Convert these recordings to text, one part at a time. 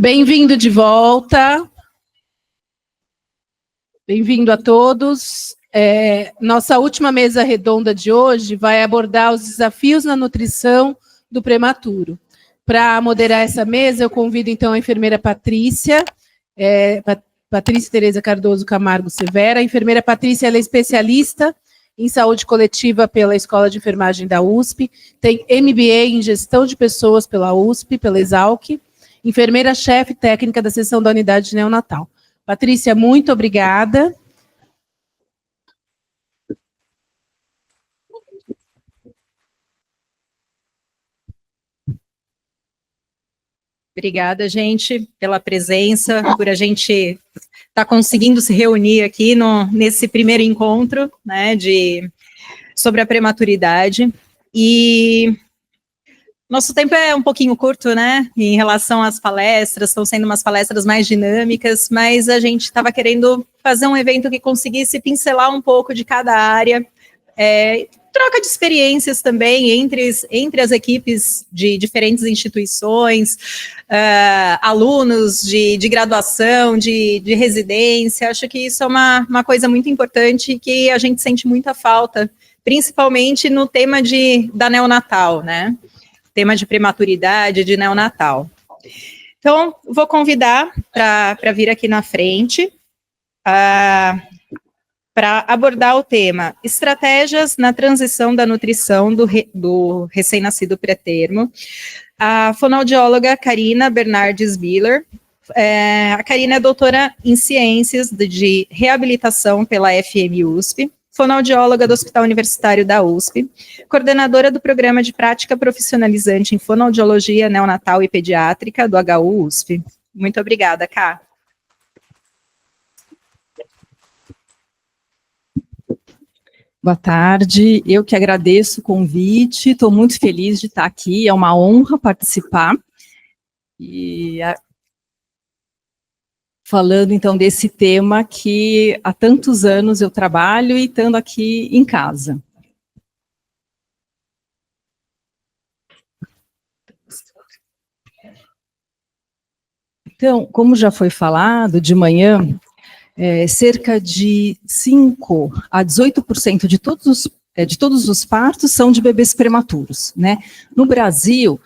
Bem-vindo de volta. Bem-vindo a todos. Nossa última mesa redonda de hoje vai abordar os desafios na nutrição do prematuro. Para moderar essa mesa, eu convido então a enfermeira Patrícia, Patrícia Tereza Cardoso Camargo Severa. A enfermeira Patrícia ela é especialista em saúde coletiva pela Escola de Enfermagem da USP, tem MBA em gestão de pessoas pela USP, pela Exalc, enfermeira-chefe técnica da seção da unidade neonatal. Patrícia, muito obrigada. Obrigada, gente, pela presença, por a gente estar conseguindo se reunir aqui nesse primeiro encontro, né, sobre a prematuridade. E nosso tempo é um pouquinho curto, né, em relação às palestras, estão sendo umas palestras mais dinâmicas, mas a gente estava querendo fazer um evento que conseguisse pincelar um pouco de cada área, troca de experiências também entre as equipes de diferentes instituições, alunos de graduação, de residência. Acho que isso é uma coisa muito importante que a gente sente muita falta, principalmente no tema da neonatal, né? Tema de prematuridade, de neonatal. Então, vou convidar para vir aqui na frente para abordar o tema Estratégias na transição da nutrição do recém-nascido pré-termo, a fonoaudióloga Karina Bernardes Biller. A Karina é doutora em Ciências de Reabilitação pela FMUSP, fonoaudióloga do Hospital Universitário da USP, coordenadora do Programa de Prática Profissionalizante em Fonoaudiologia Neonatal e Pediátrica do HU USP. Muito obrigada, Ká. Boa tarde, eu que agradeço o convite, estou muito feliz de estar aqui, é uma honra participar. Falando então desse tema que há tantos anos eu trabalho e estando aqui em casa. Então, como já foi falado de manhã, cerca de 5 a 18% de todos os partos são de bebês prematuros, né? No Brasil,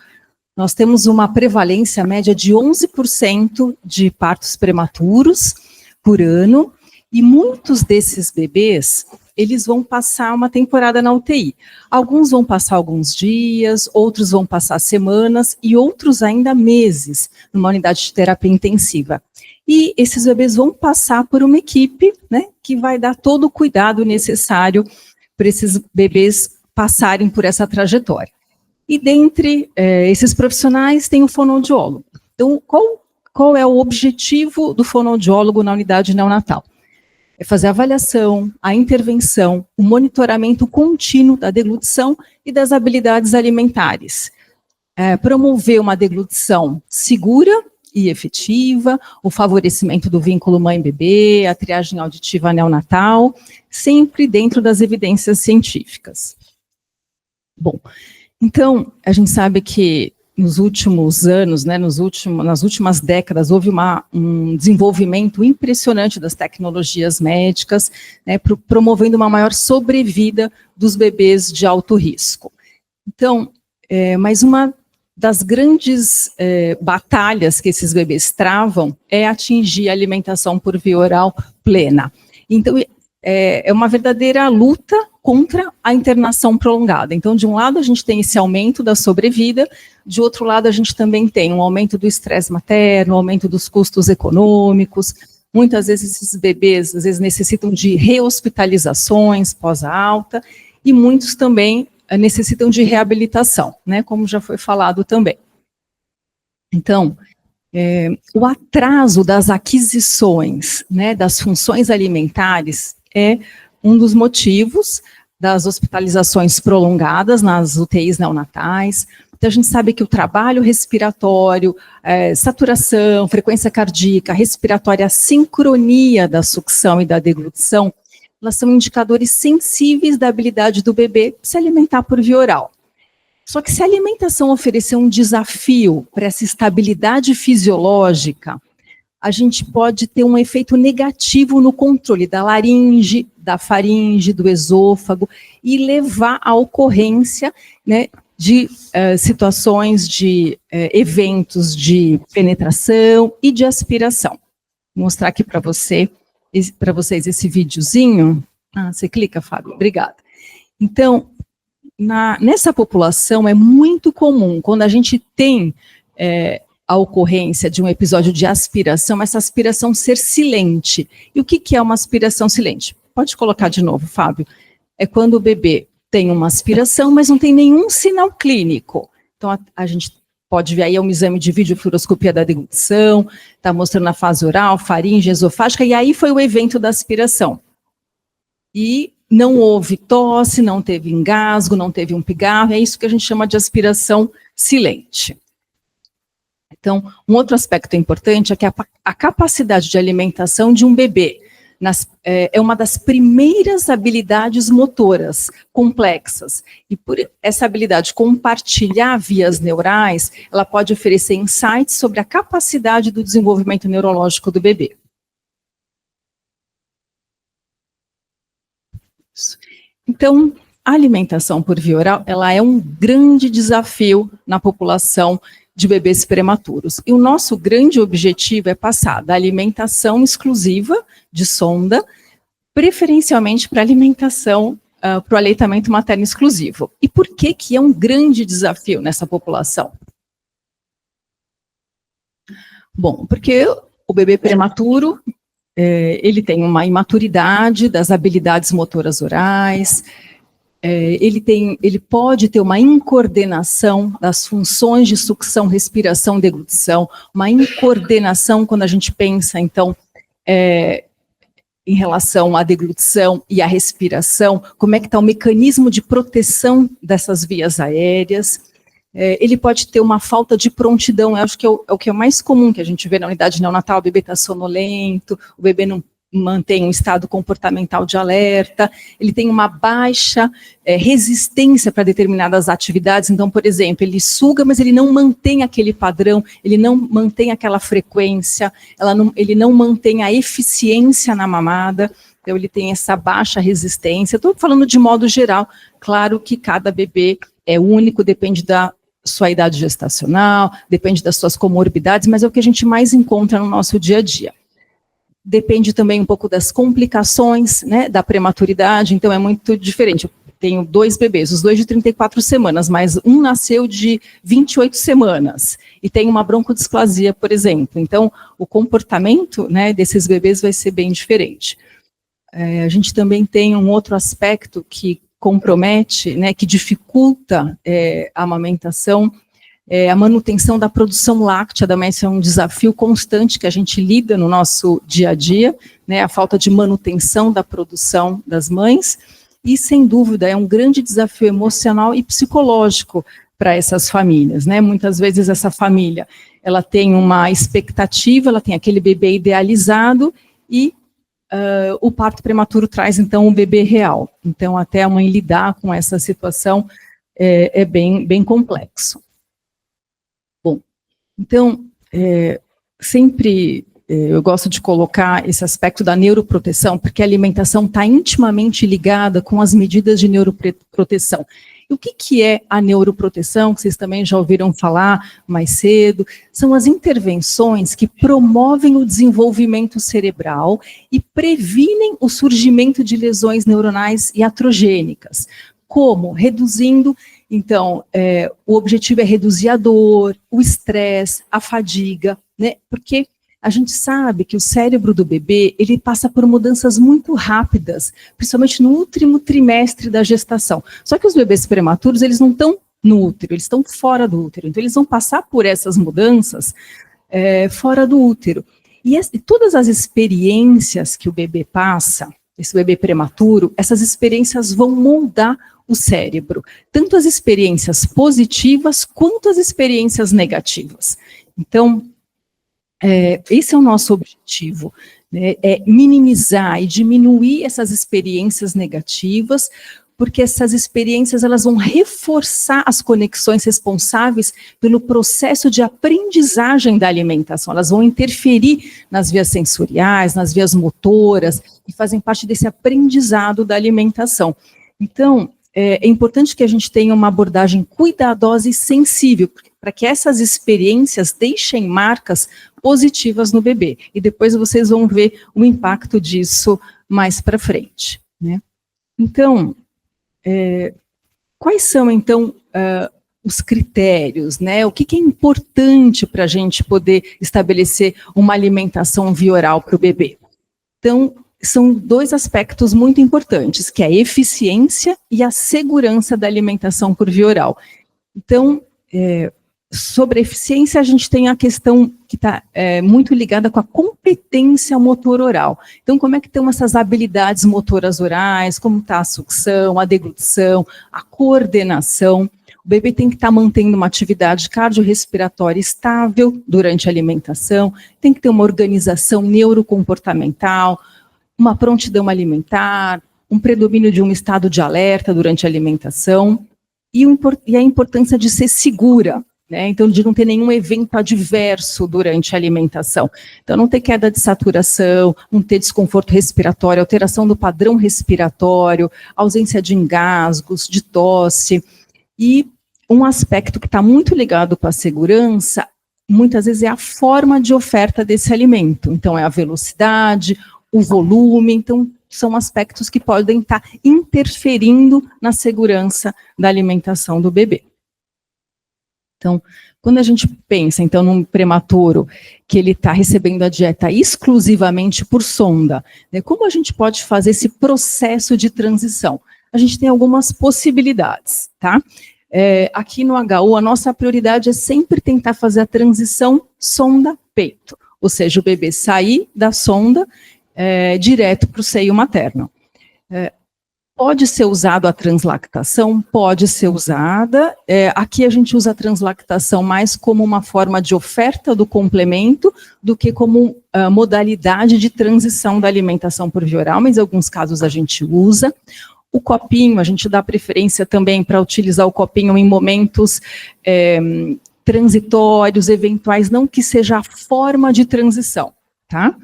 nós temos uma prevalência média de 11% de partos prematuros por ano, e muitos desses bebês, eles vão passar uma temporada na UTI. Alguns vão passar alguns dias, outros vão passar semanas, e outros ainda meses, numa unidade de terapia intensiva. E esses bebês vão passar por uma equipe, né, que vai dar todo o cuidado necessário para esses bebês passarem por essa trajetória. E dentre esses profissionais tem o fonoaudiólogo. Então, qual é o objetivo do fonoaudiólogo na unidade neonatal? É fazer a avaliação, a intervenção, o monitoramento contínuo da deglutição e das habilidades alimentares. Promover uma deglutição segura e efetiva, o favorecimento do vínculo mãe-bebê, a triagem auditiva neonatal, sempre dentro das evidências científicas. Bom, então, a gente sabe que nos últimos anos, né, nas últimas décadas, houve um desenvolvimento impressionante das tecnologias médicas, né, promovendo uma maior sobrevida dos bebês de alto risco. Então, mas uma das grandes batalhas que esses bebês travam é atingir a alimentação por via oral plena. Então, é uma verdadeira luta contra a internação prolongada. Então, de um lado, a gente tem esse aumento da sobrevida, de outro lado, a gente também tem um aumento do estresse materno, um aumento dos custos econômicos. Muitas vezes, esses bebês, às vezes, necessitam de rehospitalizações pós-alta, e muitos também necessitam de reabilitação, né, como já foi falado também. Então, o atraso das aquisições, né, das funções alimentares é um dos motivos das hospitalizações prolongadas nas UTIs neonatais. Então, a gente sabe que o trabalho respiratório, saturação, frequência cardíaca, respiratória, a sincronia da sucção e da deglutição, elas são indicadores sensíveis da habilidade do bebê se alimentar por via oral. Só que se a alimentação oferecer um desafio para essa estabilidade fisiológica, a gente pode ter um efeito negativo no controle da laringe, da faringe, do esôfago, e levar à ocorrência, né, de situações de eventos de penetração e de aspiração. Vou mostrar aqui para vocês esse videozinho. Você clica, Fábio? Obrigada. Então, nessa população é muito comum, quando a gente tem a ocorrência de um episódio de aspiração, essa aspiração ser silente. E o que é uma aspiração silente? Pode colocar de novo, Fábio. É quando o bebê tem uma aspiração, mas não tem nenhum sinal clínico. Então, a gente pode ver aí um exame de videofluoroscopia da deglutição, está mostrando a fase oral, faringe, esofágica, e aí foi o evento da aspiração. E não houve tosse, não teve engasgo, não teve um pigarro, é isso que a gente chama de aspiração silente. Então, um outro aspecto importante é que a capacidade de alimentação de um bebê é uma das primeiras habilidades motoras complexas. E por essa habilidade de compartilhar vias neurais, ela pode oferecer insights sobre a capacidade do desenvolvimento neurológico do bebê. Então, a alimentação por via oral, ela é um grande desafio na população de bebês prematuros. E o nosso grande objetivo é passar da alimentação exclusiva de sonda, preferencialmente para alimentação, para o aleitamento materno exclusivo. E por que é um grande desafio nessa população? Bom, porque o bebê prematuro, ele tem uma imaturidade das habilidades motoras orais, ele pode ter uma incoordenação das funções de sucção, respiração, deglutição, uma incoordenação quando a gente pensa, então, em relação à deglutição e à respiração, como é que está o mecanismo de proteção dessas vias aéreas. Ele pode ter uma falta de prontidão, eu acho que é o que é mais comum que a gente vê na unidade neonatal, o bebê está sonolento, o bebê não mantém um estado comportamental de alerta, ele tem uma baixa resistência para determinadas atividades, então, por exemplo, ele suga, mas ele não mantém aquele padrão, ele não mantém aquela frequência, ele não mantém a eficiência na mamada, então ele tem essa baixa resistência. Estou falando de modo geral, claro que cada bebê é único, depende da sua idade gestacional, depende das suas comorbidades, mas é o que a gente mais encontra no nosso dia a dia. Depende também um pouco das complicações, né, da prematuridade, então é muito diferente. Eu tenho 2 bebês, os 2 de 34 semanas, mas um nasceu de 28 semanas, e tem uma broncodisplasia, por exemplo. Então, o comportamento, né, desses bebês vai ser bem diferente. A gente também tem um outro aspecto que compromete, né, que dificulta a amamentação, a manutenção da produção láctea também é um desafio constante que a gente lida no nosso dia a dia, né, a falta de manutenção da produção das mães, e sem dúvida é um grande desafio emocional e psicológico para essas famílias, né, muitas vezes essa família, ela tem uma expectativa, ela tem aquele bebê idealizado, e o parto prematuro traz então um bebê real, então até a mãe lidar com essa situação é bem complexo. Bom, então, sempre eu gosto de colocar esse aspecto da neuroproteção, porque a alimentação está intimamente ligada com as medidas de neuroproteção. E o que é a neuroproteção, que vocês também já ouviram falar mais cedo? São as intervenções que promovem o desenvolvimento cerebral e previnem o surgimento de lesões neuronais iatrogênicas. Como? Reduzindo. Então, o objetivo é reduzir a dor, o estresse, a fadiga, né? Porque a gente sabe que o cérebro do bebê, ele passa por mudanças muito rápidas, principalmente no último trimestre da gestação. Só que os bebês prematuros, eles não estão no útero, eles estão fora do útero. Então, eles vão passar por essas mudanças fora do útero. E todas as experiências que o bebê passa, esse bebê prematuro, essas experiências vão moldar o cérebro, tanto as experiências positivas quanto as experiências negativas. Então, esse é o nosso objetivo, né, é minimizar e diminuir essas experiências negativas porque essas experiências elas vão reforçar as conexões responsáveis pelo processo de aprendizagem da alimentação. Elas vão interferir nas vias sensoriais, nas vias motoras, e fazem parte desse aprendizado da alimentação. Então, é importante que a gente tenha uma abordagem cuidadosa e sensível, para que essas experiências deixem marcas positivas no bebê. E depois vocês vão ver o impacto disso mais para frente, né? Então, quais são, então, os critérios, né? O que é importante para a gente poder estabelecer uma alimentação via oral para o bebê? Então, são dois aspectos muito importantes, que é a eficiência e a segurança da alimentação por via oral. Então, sobre a eficiência, a gente tem a questão que está muito ligada com a competência motor oral. Então, como é que estão essas habilidades motoras orais, como está a sucção, a deglutição, a coordenação. O bebê tem que estar mantendo uma atividade cardiorrespiratória estável durante a alimentação, tem que ter uma organização neurocomportamental, uma prontidão alimentar, um predomínio de um estado de alerta durante a alimentação e a importância de ser segura, né? Então, de não ter nenhum evento adverso durante a alimentação. Então, não ter queda de saturação, não ter desconforto respiratório, alteração do padrão respiratório, ausência de engasgos, de tosse. E um aspecto que está muito ligado com a segurança, muitas vezes é a forma de oferta desse alimento. Então, é a velocidade, o volume, então são aspectos que podem estar interferindo na segurança da alimentação do bebê. Então, quando a gente pensa, então, num prematuro que ele está recebendo a dieta exclusivamente por sonda, né, como a gente pode fazer esse processo de transição? A gente tem algumas possibilidades, tá? Aqui no HU, a nossa prioridade é sempre tentar fazer a transição sonda-peito, ou seja, o bebê sair da sonda direto para o seio materno. Pode ser usado a translactação? Pode ser usada. Aqui a gente usa a translactação mais como uma forma de oferta do complemento do que como modalidade de transição da alimentação por via oral, mas em alguns casos a gente usa. O copinho, a gente dá preferência também para utilizar o copinho em momentos transitórios, eventuais, não que seja a forma de transição, tá?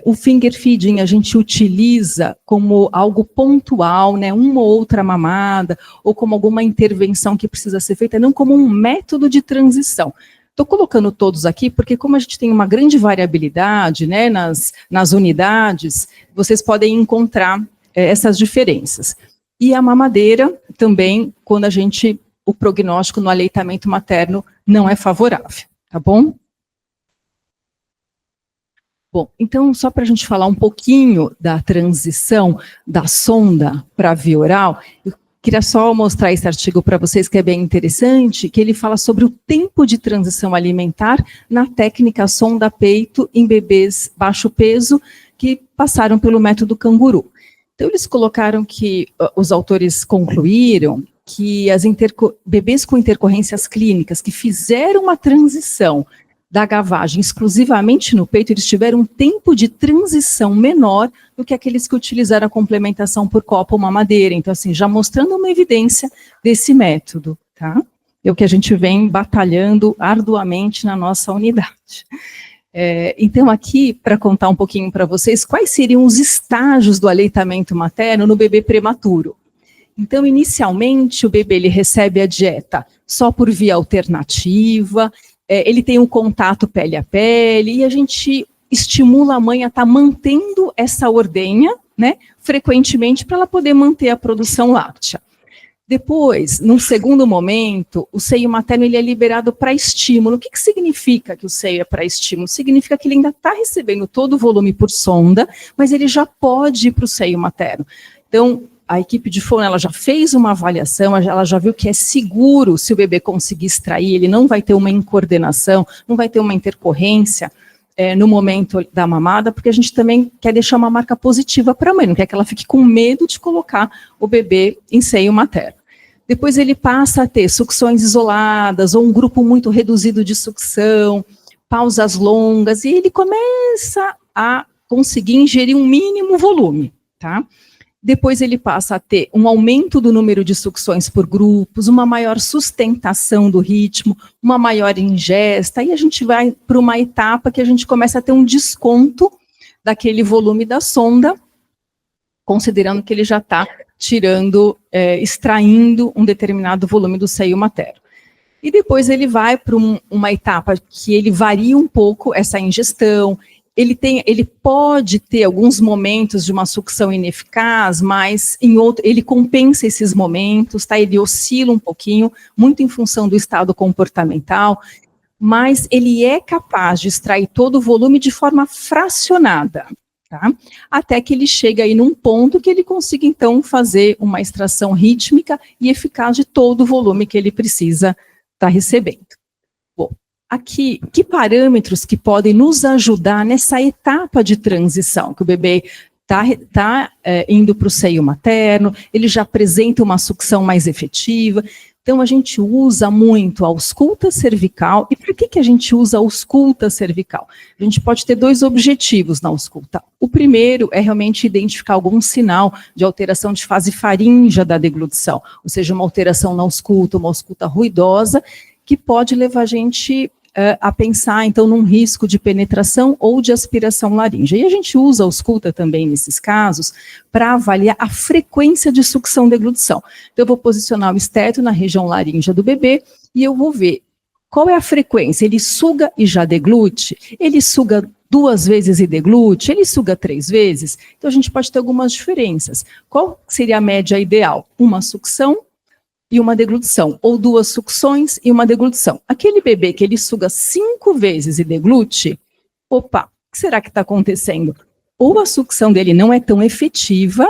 O finger feeding a gente utiliza como algo pontual, né, uma ou outra mamada, ou como alguma intervenção que precisa ser feita, não como um método de transição. Estou colocando todos aqui porque como a gente tem uma grande variabilidade, né, nas unidades, vocês podem encontrar essas diferenças. E a mamadeira também, quando o prognóstico no aleitamento materno não é favorável, tá bom? Bom, então, só para a gente falar um pouquinho da transição da sonda para a via oral, eu queria só mostrar esse artigo para vocês, que é bem interessante, que ele fala sobre o tempo de transição alimentar na técnica sonda-peito em bebês baixo peso que passaram pelo método canguru. Então, eles colocaram que os autores concluíram que bebês com intercorrências clínicas que fizeram uma transição da gavagem exclusivamente no peito, eles tiveram um tempo de transição menor do que aqueles que utilizaram a complementação por copo ou mamadeira. Então, assim, já mostrando uma evidência desse método, tá? É o que a gente vem batalhando arduamente na nossa unidade. Então, aqui, para contar um pouquinho para vocês, quais seriam os estágios do aleitamento materno no bebê prematuro. Então, inicialmente, o bebê ele recebe a dieta só por via alternativa, ele tem um contato pele a pele, e a gente estimula a mãe a estar mantendo essa ordenha, né, frequentemente, para ela poder manter a produção láctea. Depois, num segundo momento, o seio materno ele é liberado para estímulo. O que significa que o seio é para estímulo? Significa que ele ainda está recebendo todo o volume por sonda, mas ele já pode ir para o seio materno. Então, a equipe de fono, ela já fez uma avaliação, ela já viu que é seguro se o bebê conseguir extrair, ele não vai ter uma incoordenação, não vai ter uma intercorrência no momento da mamada, porque a gente também quer deixar uma marca positiva para a mãe, não quer que ela fique com medo de colocar o bebê em seio materno. Depois ele passa a ter sucções isoladas, ou um grupo muito reduzido de sucção, pausas longas, e ele começa a conseguir ingerir um mínimo volume, tá? Depois ele passa a ter um aumento do número de sucções por grupos, uma maior sustentação do ritmo, uma maior ingesta, e a gente vai para uma etapa que a gente começa a ter um desconto daquele volume da sonda, considerando que ele já está extraindo um determinado volume do seio materno. E depois ele vai para uma etapa que ele varia um pouco essa ingestão. Ele pode ter alguns momentos de uma sucção ineficaz, mas ele compensa esses momentos, tá? Ele oscila um pouquinho, muito em função do estado comportamental, mas ele é capaz de extrair todo o volume de forma fracionada, tá? Até que ele chega aí num ponto que ele consiga, então, fazer uma extração rítmica e eficaz de todo o volume que ele precisa estar recebendo. Bom, aqui, que parâmetros que podem nos ajudar nessa etapa de transição, que o bebê está indo para o seio materno, ele já apresenta uma sucção mais efetiva. Então, a gente usa muito a ausculta cervical. E por que a gente usa a ausculta cervical? A gente pode ter dois objetivos na ausculta. O primeiro é realmente identificar algum sinal de alteração de fase faríngea da deglutição, ou seja, uma alteração na ausculta, uma ausculta ruidosa, que pode levar a gente a pensar, então, num risco de penetração ou de aspiração laríngea. E a gente usa a ausculta também, nesses casos, para avaliar a frequência de sucção deglutição. Então, eu vou posicionar o esteto na região laríngea do bebê e eu vou ver qual é a frequência. Ele suga e já deglute? Ele suga 2 vezes e deglute? Ele suga 3 vezes? Então, a gente pode ter algumas diferenças. Qual seria a média ideal? Uma sucção e uma deglutição, ou 2 sucções e uma deglutição. Aquele bebê que ele suga 5 vezes e deglute, opa, o que será que está acontecendo? Ou a sucção dele não é tão efetiva,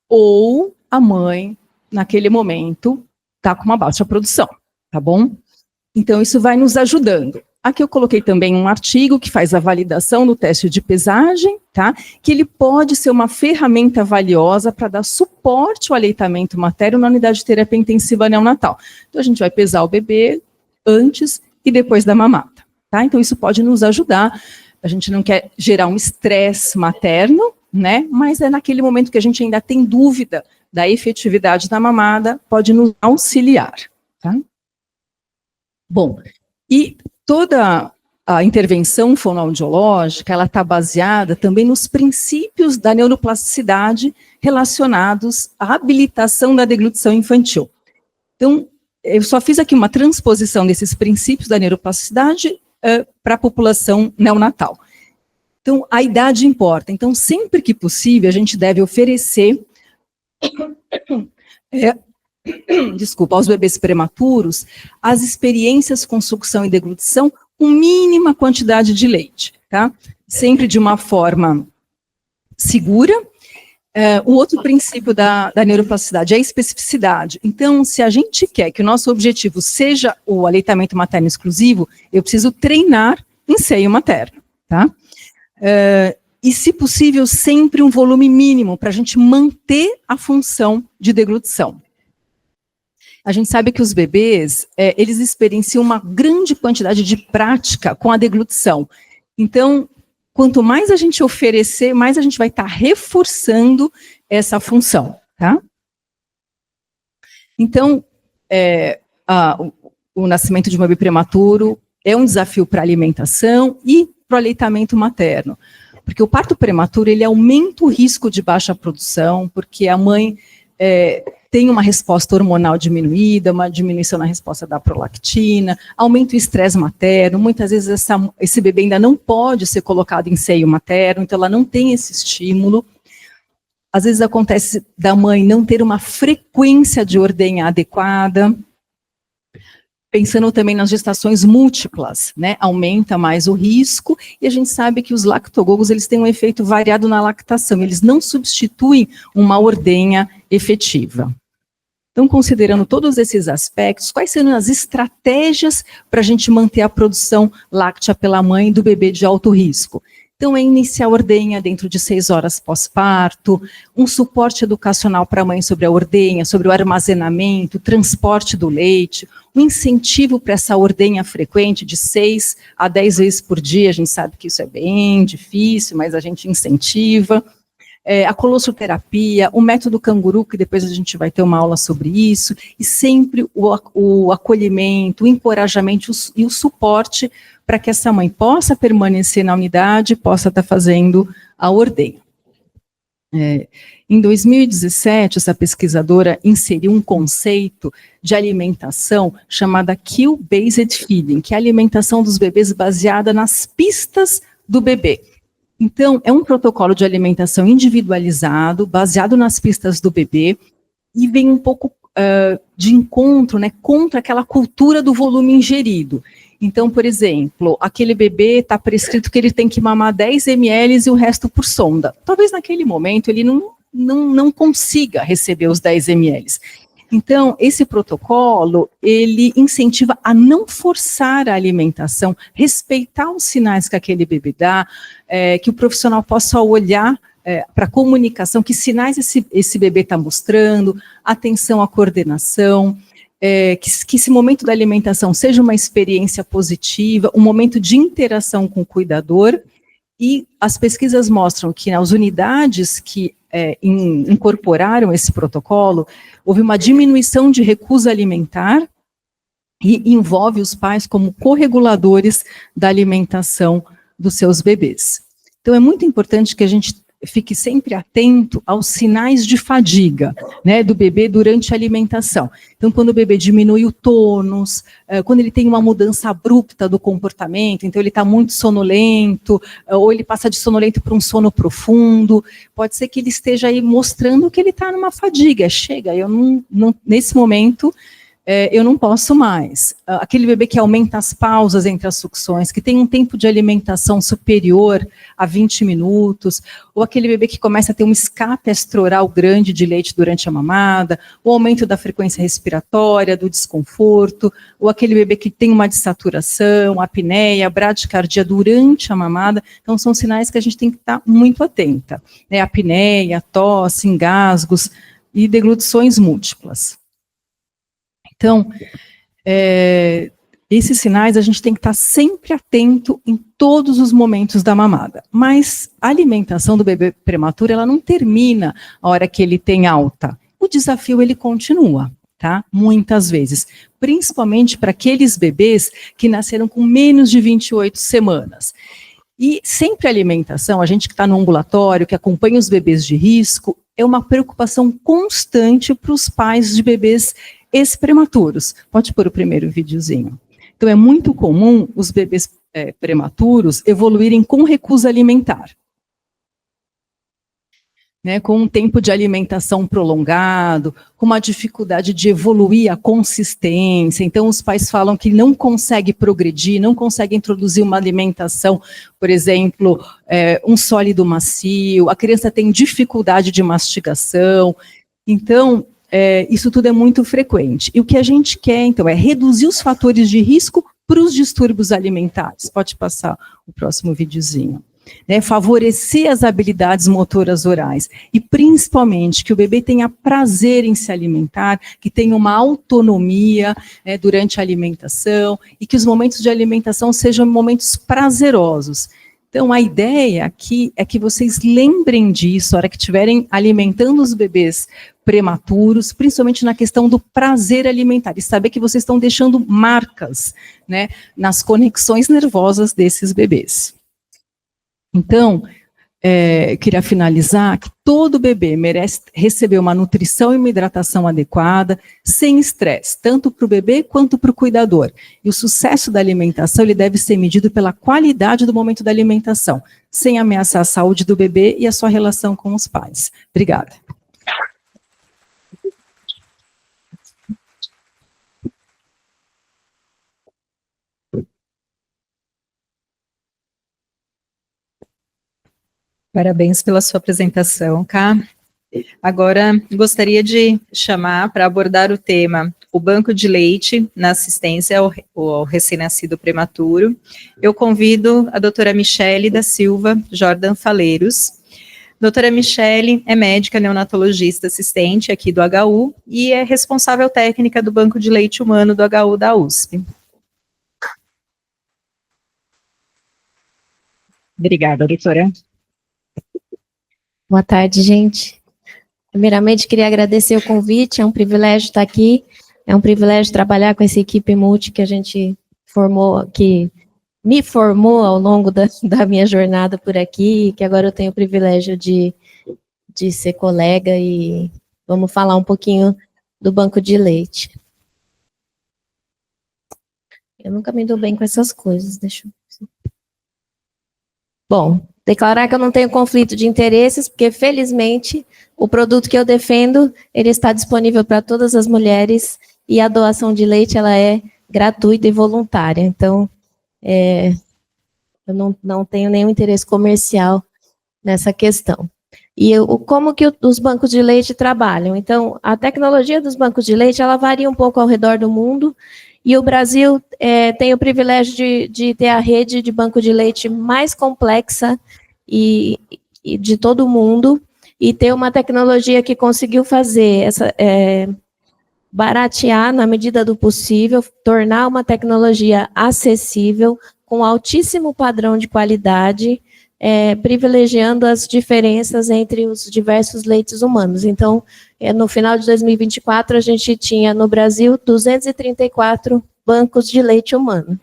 ou a mãe, naquele momento, está com uma baixa produção, tá bom? Então, isso vai nos ajudando. Aqui eu coloquei também um artigo que faz a validação do teste de pesagem, tá? Que ele pode ser uma ferramenta valiosa para dar suporte ao aleitamento materno na unidade de terapia intensiva neonatal. Então, a gente vai pesar o bebê antes e depois da mamada, tá? Então, isso pode nos ajudar. A gente não quer gerar um estresse materno, né? Mas é naquele momento que a gente ainda tem dúvida da efetividade da mamada, pode nos auxiliar, tá? Bom, e toda a intervenção fonoaudiológica, ela está baseada também nos princípios da neuroplasticidade relacionados à habilitação da deglutição infantil. Então, eu só fiz aqui uma transposição desses princípios da neuroplasticidade para a população neonatal. Então, a idade importa. Então, sempre que possível, a gente deve oferecer aos bebês prematuros, as experiências com sucção e deglutição com mínima quantidade de leite, tá? Sempre de uma forma segura. O outro princípio da neuroplasticidade é a especificidade. Então, se a gente quer que o nosso objetivo seja o aleitamento materno exclusivo, eu preciso treinar em seio materno, tá? E, se possível, sempre um volume mínimo para a gente manter a função de deglutição. A gente sabe que os bebês, eles experienciam uma grande quantidade de prática com a deglutição. Então, quanto mais a gente oferecer, mais a gente vai estar reforçando essa função, tá? Então, o nascimento de um bebê prematuro é um desafio para a alimentação e para o aleitamento materno. Porque o parto prematuro, ele aumenta o risco de baixa produção, porque a mãe tem uma resposta hormonal diminuída, uma diminuição na resposta da prolactina, aumenta o estresse materno, muitas vezes esse bebê ainda não pode ser colocado em seio materno, então ela não tem esse estímulo. Às vezes acontece da mãe não ter uma frequência de ordenha adequada, pensando também nas gestações múltiplas, né, aumenta mais o risco, e a gente sabe que os lactogogos, eles têm um efeito variado na lactação, eles não substituem uma ordenha efetiva. Então, considerando todos esses aspectos, quais seriam as estratégias para a gente manter a produção láctea pela mãe do bebê de alto risco? Então, é iniciar a ordenha dentro de 6 horas pós-parto, um suporte educacional para a mãe sobre a ordenha, sobre o armazenamento, transporte do leite, um incentivo para essa ordenha frequente de 6 a 10 vezes por dia. A gente sabe que isso é bem difícil, mas a gente incentiva. a colossoterapia, o método canguru, que depois a gente vai ter uma aula sobre isso, e sempre o acolhimento, o encorajamento e o suporte para que essa mãe possa permanecer na unidade, possa estar fazendo a ordenha. Em 2017, essa pesquisadora inseriu um conceito de alimentação chamada Cue-Based Feeding, que é a alimentação dos bebês baseada nas pistas do bebê. Então, é um protocolo de alimentação individualizado, baseado nas pistas do bebê, e vem um pouco de encontro, né, contra aquela cultura do volume ingerido. Então, por exemplo, aquele bebê está prescrito que ele tem que mamar 10 ml e o resto por sonda. Talvez naquele momento ele não consiga receber os 10 ml. Então, esse protocolo, ele incentiva a não forçar a alimentação, respeitar os sinais que aquele bebê dá, que o profissional possa olhar para a comunicação, que sinais esse bebê está mostrando, atenção à coordenação, que esse momento da alimentação seja uma experiência positiva, um momento de interação com o cuidador, e as pesquisas mostram que nas unidades que incorporaram esse protocolo, houve uma diminuição de recusa alimentar e envolve os pais como correguladores da alimentação dos seus bebês. Então, é muito importante que a gente fique sempre atento aos sinais de fadiga, né, do bebê durante a alimentação. Então, quando o bebê diminui o tônus, quando ele tem uma mudança abrupta do comportamento, então ele está muito sonolento, ou ele passa de sonolento para um sono profundo, pode ser que ele esteja aí mostrando que ele está numa fadiga. Chega, eu não nesse momento, eu não posso mais. Aquele bebê que aumenta as pausas entre as sucções, que tem um tempo de alimentação superior a 20 minutos, ou aquele bebê que começa a ter um escape extraoral grande de leite durante a mamada, o aumento da frequência respiratória, do desconforto, ou aquele bebê que tem uma dessaturação, apneia, bradicardia durante a mamada. Então, são sinais que a gente tem que estar muito atenta, né? Apneia, tosse, engasgos e deglutições múltiplas. Então, esses sinais a gente tem que estar sempre atento em todos os momentos da mamada. Mas a alimentação do bebê prematuro, ela não termina a hora que ele tem alta. O desafio, ele continua, tá? Muitas vezes. Principalmente para aqueles bebês que nasceram com menos de 28 semanas. E sempre a alimentação, a gente que está no ambulatório, que acompanha os bebês de risco, é uma preocupação constante para os pais de bebês prematuros. Pode pôr o primeiro videozinho. Então, é muito comum os bebês prematuros evoluírem com recusa alimentar, né, com um tempo de alimentação prolongado, com uma dificuldade de evoluir a consistência. Então, os pais falam que não consegue progredir, não consegue introduzir uma alimentação, por exemplo, um sólido macio, a criança tem dificuldade de mastigação. Então, isso tudo é muito frequente. E o que a gente quer, então, é reduzir os fatores de risco para os distúrbios alimentares. Pode passar o próximo videozinho. Né, favorecer as habilidades motoras orais e, principalmente, que o bebê tenha prazer em se alimentar, que tenha uma autonomia durante a alimentação e que os momentos de alimentação sejam momentos prazerosos. Então, a ideia aqui é que vocês lembrem disso, na hora que estiverem alimentando os bebês prematuros, principalmente na questão do prazer alimentar, e saber que vocês estão deixando marcas, né, nas conexões nervosas desses bebês. Então, queria finalizar que todo bebê merece receber uma nutrição e uma hidratação adequada, sem estresse, tanto para o bebê quanto para o cuidador. E o sucesso da alimentação, ele deve ser medido pela qualidade do momento da alimentação, sem ameaçar a saúde do bebê e a sua relação com os pais. Obrigada. Parabéns pela sua apresentação, Ká. Agora, gostaria de chamar para abordar o tema o banco de leite na assistência ao recém-nascido prematuro. Eu convido a doutora Michele da Silva Jordan Faleiros. Doutora Michele é médica neonatologista assistente aqui do HU e é responsável técnica do banco de leite humano do HU da USP. Obrigada, doutora. Boa tarde, gente. Primeiramente, queria agradecer o convite, é um privilégio estar aqui, é um privilégio trabalhar com essa equipe multi que a gente formou, que me formou ao longo da minha jornada por aqui, que agora eu tenho o privilégio de ser colega e vamos falar um pouquinho do banco de leite. Eu nunca me dou bem com essas coisas, deixa eu... Bom, declarar que eu não tenho conflito de interesses, porque felizmente o produto que eu defendo, ele está disponível para todas as mulheres e a doação de leite, ela é gratuita e voluntária. Então, eu não tenho nenhum interesse comercial nessa questão. E como que os bancos de leite trabalham? Então, a tecnologia dos bancos de leite, ela varia um pouco ao redor do mundo, e o Brasil tem o privilégio de ter a rede de banco de leite mais complexa e de todo o mundo, e ter uma tecnologia que conseguiu fazer baratear na medida do possível, tornar uma tecnologia acessível, com altíssimo padrão de qualidade, privilegiando as diferenças entre os diversos leites humanos. Então, no final de 2024, a gente tinha no Brasil 234 bancos de leite humano.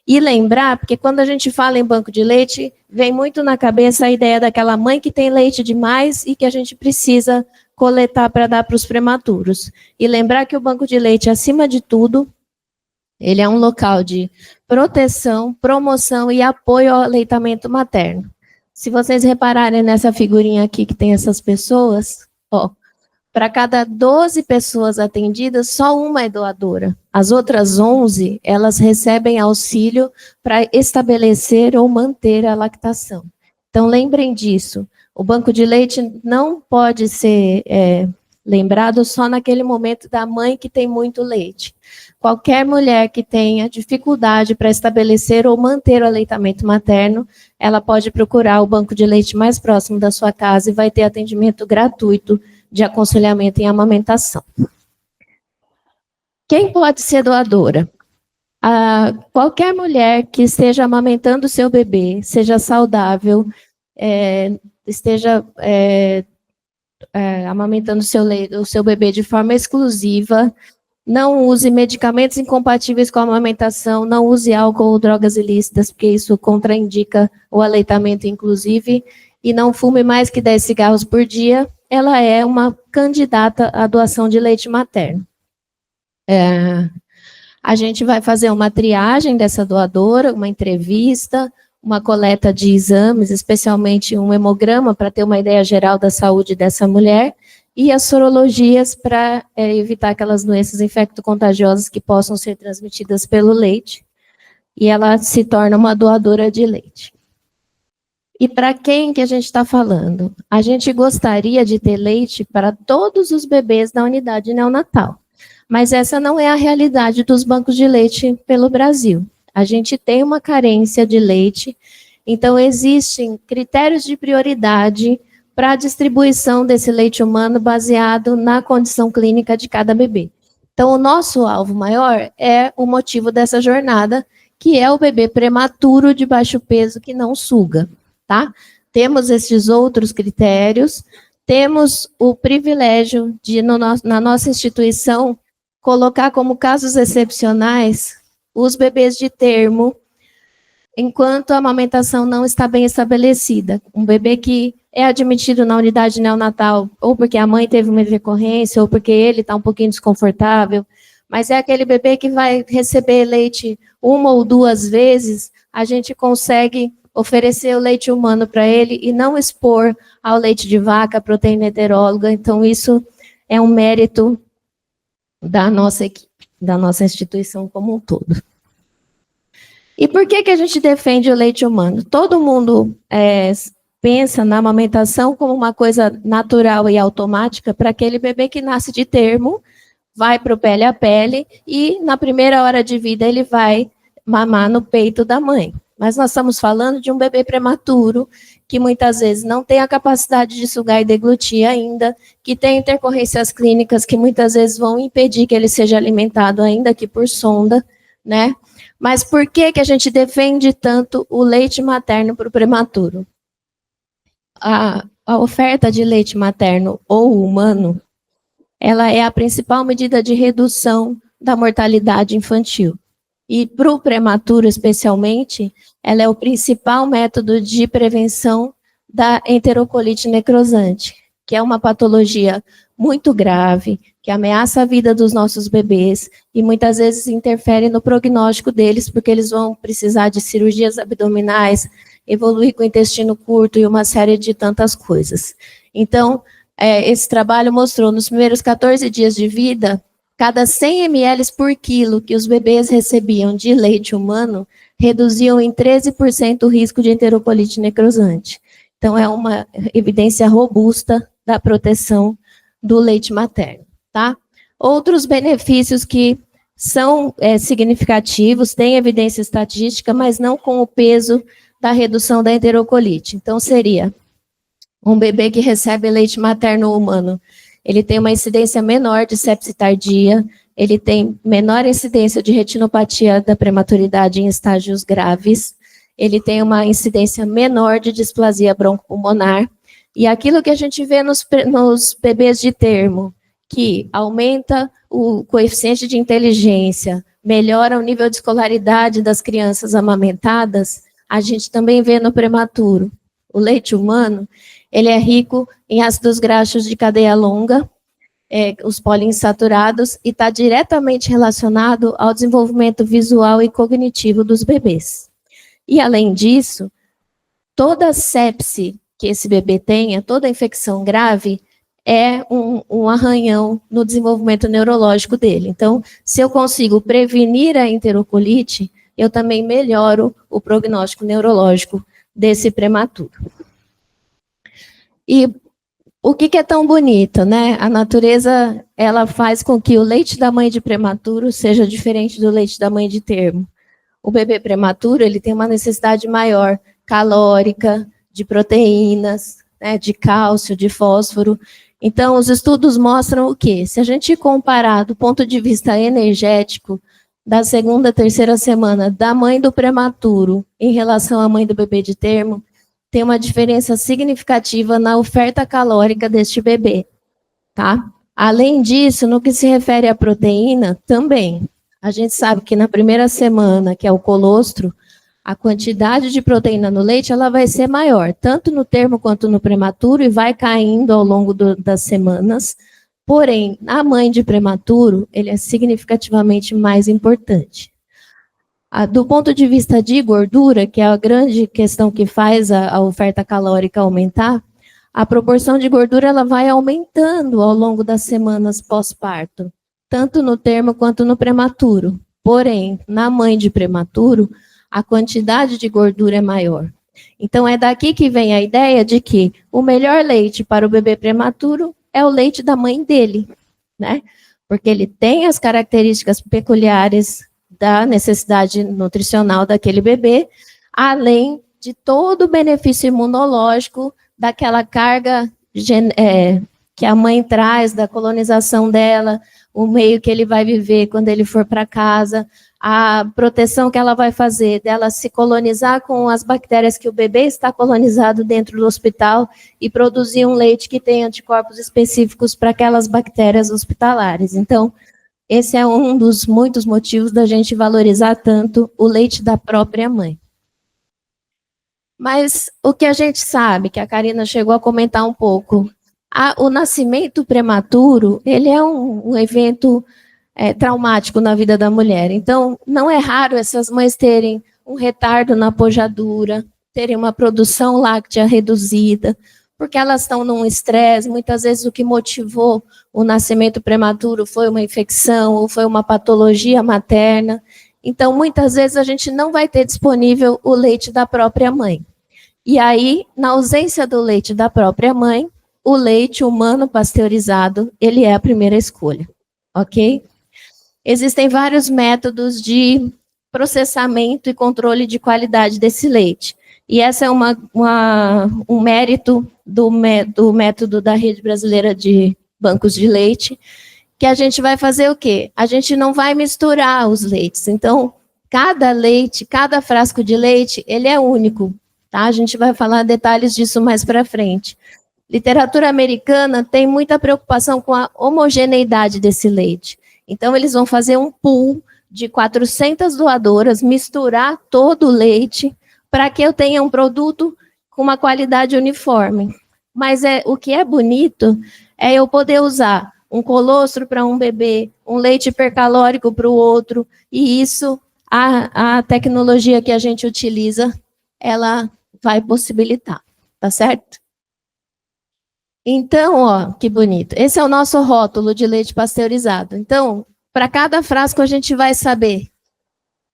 E lembrar, porque quando a gente fala em banco de leite, vem muito na cabeça a ideia daquela mãe que tem leite demais e que a gente precisa coletar para dar para os prematuros. E lembrar que o banco de leite, acima de tudo, ele é um local de proteção, promoção e apoio ao aleitamento materno. Se vocês repararem nessa figurinha aqui que tem essas pessoas, para cada 12 pessoas atendidas, só uma é doadora. As outras 11, elas recebem auxílio para estabelecer ou manter a lactação. Então, lembrem disso. O banco de leite não pode ser lembrado só naquele momento da mãe que tem muito leite. Qualquer mulher que tenha dificuldade para estabelecer ou manter o aleitamento materno, ela pode procurar o banco de leite mais próximo da sua casa e vai ter atendimento gratuito de aconselhamento em amamentação. Quem pode ser doadora? Qualquer mulher que esteja amamentando o seu bebê, seja saudável, esteja amamentando o seu bebê de forma exclusiva, não use medicamentos incompatíveis com a amamentação, não use álcool ou drogas ilícitas, porque isso contraindica o aleitamento, inclusive, e não fume mais que 10 cigarros por dia, ela é uma candidata à doação de leite materno. A gente vai fazer uma triagem dessa doadora, uma entrevista, uma coleta de exames, especialmente um hemograma, para ter uma ideia geral da saúde dessa mulher, e as sorologias para evitar aquelas doenças infecto-contagiosas que possam ser transmitidas pelo leite, e ela se torna uma doadora de leite. E para quem que a gente está falando? A gente gostaria de ter leite para todos os bebês da unidade neonatal, mas essa não é a realidade dos bancos de leite pelo Brasil. A gente tem uma carência de leite, então existem critérios de prioridade para a distribuição desse leite humano baseado na condição clínica de cada bebê. Então, o nosso alvo maior é o motivo dessa jornada, que é o bebê prematuro de baixo peso que não suga, tá? Temos esses outros critérios, temos o privilégio de, na nossa instituição, colocar como casos excepcionais os bebês de termo, enquanto a amamentação não está bem estabelecida. Um bebê que é admitido na unidade neonatal, ou porque a mãe teve uma recorrência, ou porque ele está um pouquinho desconfortável, mas é aquele bebê que vai receber leite 1 ou 2 vezes, a gente consegue oferecer o leite humano para ele e não expor ao leite de vaca, proteína heteróloga. Então, isso é um mérito da nossa equipe, da nossa instituição como um todo. E por que a gente defende o leite humano? Todo mundo pensa na amamentação como uma coisa natural e automática para aquele bebê que nasce de termo, vai para o pele a pele e na primeira hora de vida ele vai mamar no peito da mãe. Mas nós estamos falando de um bebê prematuro que muitas vezes não tem a capacidade de sugar e deglutir ainda, que tem intercorrências clínicas que muitas vezes vão impedir que ele seja alimentado ainda que por sonda, né? Mas por que a gente defende tanto o leite materno para o prematuro? a oferta de leite materno ou humano, ela é a principal medida de redução da mortalidade infantil. E para o prematuro, especialmente, ela é o principal método de prevenção da enterocolite necrosante, que é uma patologia muito grave, que ameaça a vida dos nossos bebês e muitas vezes interfere no prognóstico deles, porque eles vão precisar de cirurgias abdominais, evoluir com o intestino curto e uma série de tantas coisas. Então, esse trabalho mostrou, nos primeiros 14 dias de vida, cada 100 ml por quilo que os bebês recebiam de leite humano, reduziam em 13% o risco de enterocolite necrosante. Então, é uma evidência robusta da proteção do leite materno, tá? Outros benefícios que são significativos, têm evidência estatística, mas não com o peso da redução da enterocolite. Então, seria um bebê que recebe leite materno humano, ele tem uma incidência menor de sepse tardia, ele tem menor incidência de retinopatia da prematuridade em estágios graves, ele tem uma incidência menor de displasia broncopulmonar, e aquilo que a gente vê nos bebês de termo, que aumenta o coeficiente de inteligência, melhora o nível de escolaridade das crianças amamentadas, a gente também vê no prematuro. O leite humano, ele é rico em ácidos graxos de cadeia longa, os poliinsaturados, e está diretamente relacionado ao desenvolvimento visual e cognitivo dos bebês. E, além disso, toda sepse que esse bebê tenha, toda infecção grave, é um arranhão no desenvolvimento neurológico dele. Então, se eu consigo prevenir a enterocolite, eu também melhoro o prognóstico neurológico desse prematuro. E o que é tão bonito, né? A natureza, ela faz com que o leite da mãe de prematuro seja diferente do leite da mãe de termo. O bebê prematuro, ele tem uma necessidade maior calórica, de proteínas, né, de cálcio, de fósforo. Então, os estudos mostram o quê? Se a gente comparar do ponto de vista energético, da segunda, terceira semana da mãe do prematuro em relação à mãe do bebê de termo, tem uma diferença significativa na oferta calórica deste bebê, tá? Além disso, no que se refere à proteína, também. A gente sabe que na primeira semana, que é o colostro, a quantidade de proteína no leite, ela vai ser maior, tanto no termo quanto no prematuro, e vai caindo ao longo das semanas. Porém, na mãe de prematuro, ele é significativamente mais importante. Do ponto de vista de gordura, que é a grande questão que faz a oferta calórica aumentar, a proporção de gordura ela vai aumentando ao longo das semanas pós-parto, tanto no termo quanto no prematuro. Porém, na mãe de prematuro, a quantidade de gordura é maior. Então, é daqui que vem a ideia de que o melhor leite para o bebê prematuro é o leite da mãe dele, né? Porque ele tem as características peculiares da necessidade nutricional daquele bebê, além de todo o benefício imunológico daquela carga que a mãe traz, da colonização dela, o meio que ele vai viver quando ele for para casa, a proteção que ela vai fazer dela se colonizar com as bactérias que o bebê está colonizado dentro do hospital e produzir um leite que tem anticorpos específicos para aquelas bactérias hospitalares. Então, esse é um dos muitos motivos da gente valorizar tanto o leite da própria mãe. Mas o que a gente sabe, que a Karina chegou a comentar um pouco, o nascimento prematuro, ele é um evento traumático na vida da mulher. Então, não é raro essas mães terem um retardo na pojadura, terem uma produção láctea reduzida, porque elas estão num estresse. Muitas vezes o que motivou o nascimento prematuro foi uma infecção ou foi uma patologia materna. Então, muitas vezes a gente não vai ter disponível o leite da própria mãe. E aí, na ausência do leite da própria mãe, o leite humano pasteurizado, ele é a primeira escolha, ok? Existem vários métodos de processamento e controle de qualidade desse leite. E essa é um mérito do método da Rede Brasileira de Bancos de Leite, que a gente vai fazer o quê? A gente não vai misturar os leites. Então, cada leite, cada frasco de leite, ele é único, tá? A gente vai falar detalhes disso mais para frente. Literatura americana tem muita preocupação com a homogeneidade desse leite. Então, eles vão fazer um pool de 400 doadoras, misturar todo o leite, para que eu tenha um produto com uma qualidade uniforme. Mas o que é bonito é eu poder usar um colostro para um bebê, um leite hipercalórico para o outro, e isso, a tecnologia que a gente utiliza, ela vai possibilitar, tá certo? Então, ó, que bonito. Esse é o nosso rótulo de leite pasteurizado. Então, para cada frasco a gente vai saber